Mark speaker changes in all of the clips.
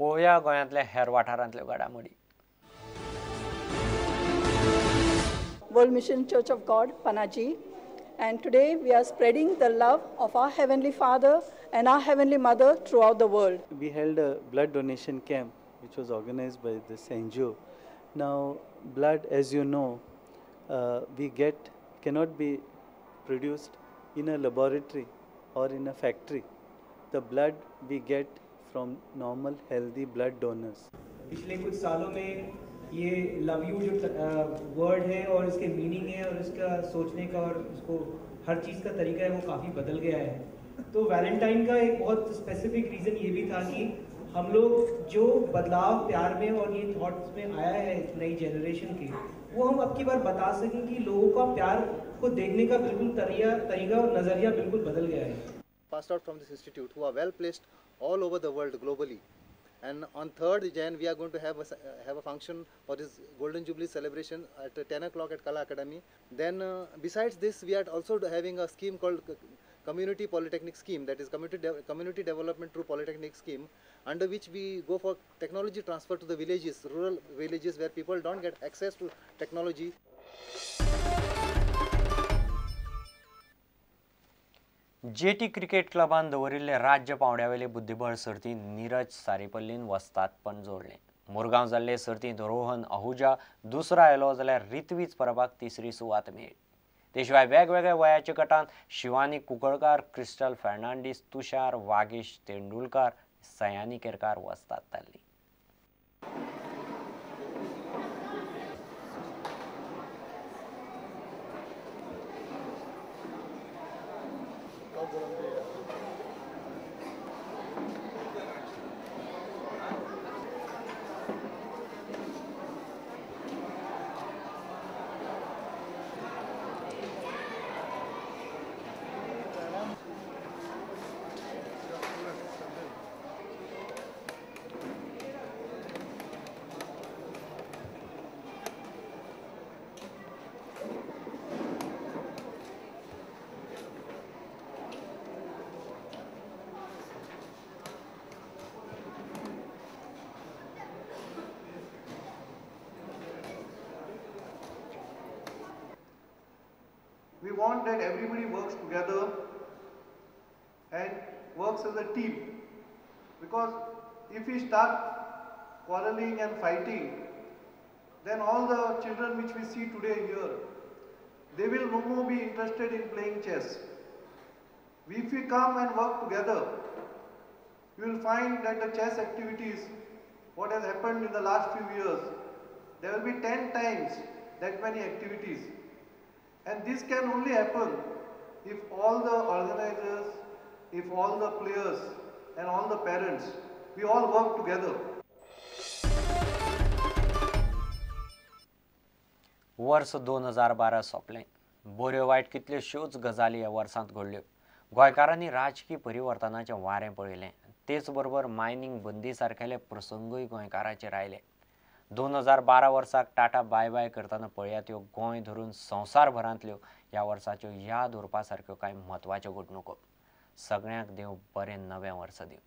Speaker 1: पळोवया गोंयांतल्या हेर वाठारांतल्यो घडामोडी.
Speaker 2: World Mission Church of God, Panaji, and today we are spreading the love of our Heavenly Father and our Heavenly Mother throughout the world.
Speaker 3: We held a blood donation camp which was organized by the NGO. Now blood, as you know, cannot be produced in a laboratory or in a factory. The blood we get from normal healthy blood donors.
Speaker 4: पिछले कुछ सालों में ये love you जो word है और इसके meaning है और इसका सोचने का और इसको हर चीज़ का तरीका है वो काफ़ी बदल गया है. तो वैलेंटाइन का एक बहुत स्पेसिफिक रीज़न ये भी था कि हम लोग जो बदलाव प्यार में और ये थॉट्स में आया है नई जनरेशन के, वो हम अब की बार बता सकें कि लोगों का प्यार को देखने का बिल्कुल तरीका और नज़रिया बिल्कुल बदल गया है.
Speaker 5: Passed out from this institute who are well placed all over the world globally. And on 3rd Jan we are going to have a function for this Golden Jubilee celebration at 10 o'clock at Kala Academy. Then besides this we are also having a scheme called Community Polytechnic Scheme, that is Community Development through Polytechnic Scheme, under which we go for technology transfer to the villages, rural villages where people don't get access to technology.
Speaker 1: जेटी cricket क्लबान दवरिल्ले राज्य पावंड्यावेले बुद्धिबळ सर्तींत नीरज सारीपल्लीन वस्तादपण जोडलें. मुरगांव जाल्ले सर्तींत रोहन अहुजा दुसरो आयलो जाल्यार रित्वीज परबाक तिसरी सुवात मेळ्ळी. ते शिवाय वेगवेगळ्या वयाच्या गटांत शिवानी कुंकळकार, क्रिस्टल फर्नांडीस, तुषार वागीश तेंडुलकार, सयानी केरकार वस्ताद थारली.
Speaker 6: We want that everybody works together and works as a team, because if we start quarreling and fighting, then all the children which we see today here, they will no more be interested in playing chess. If we come and work together, you will find that the chess activities, what has happened in the last few years, there will be 10 times that many activities. And this can only happen if all the organizers, if all the players and all the parents, we all work together.
Speaker 1: वर्स 2012 सोंपलें. बऱ्यो वायट कितल्योश्योच गजाली ह्या वर्सांत घडल्यो. गोंयकारांनी राजकीय परिवर्तनाचें वारें पळयलें. तेच बरोबर मायनिंग बंदी सारकेले प्रसंगूय गोंयकाराचेर आयले. 2012 वर्साक टाटा बाय बाय करतना पळयात ह्यो गोंय धरून संवसारभरांतल्यो ह्या वर्साच्यो याद उरपा सारक्यो कांय म्हत्वाच्यो घडणुको. सगळ्यांक देव बरें नवें वर्स दिवं.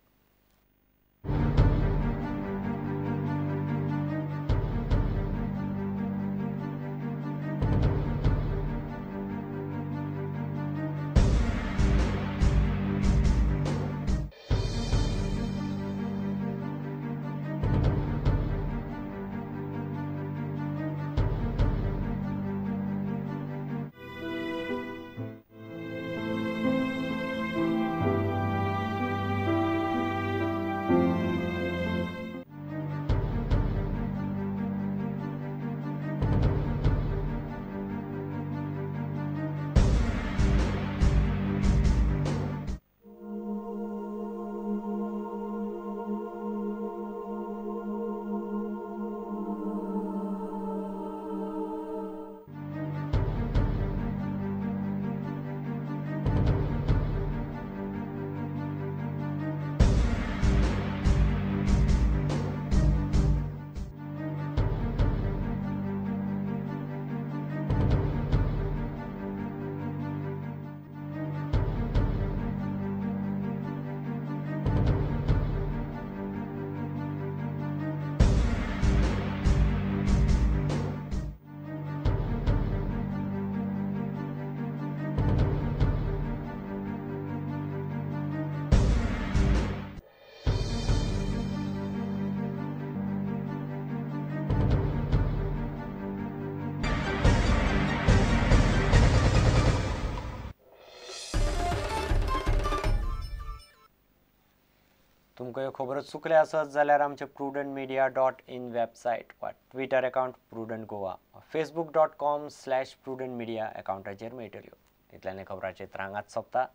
Speaker 1: तुमकां ह्यो खबरो चुकल्या आसत जाल्यार आमचे prudentmedia.in वेबसायट वा Twitter account prudent Goa facebook.com/prudentmedia अकाउंटाचेर मेळटल्यो. इतल्यान खबरांचेर हांगाच सोंपता.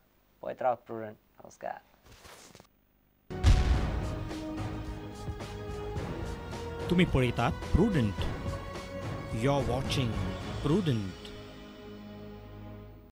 Speaker 1: पळयत राव प्रुडंट. नमस्कार.
Speaker 7: तुम्ही पळयतात Prudent. You are watching prudent.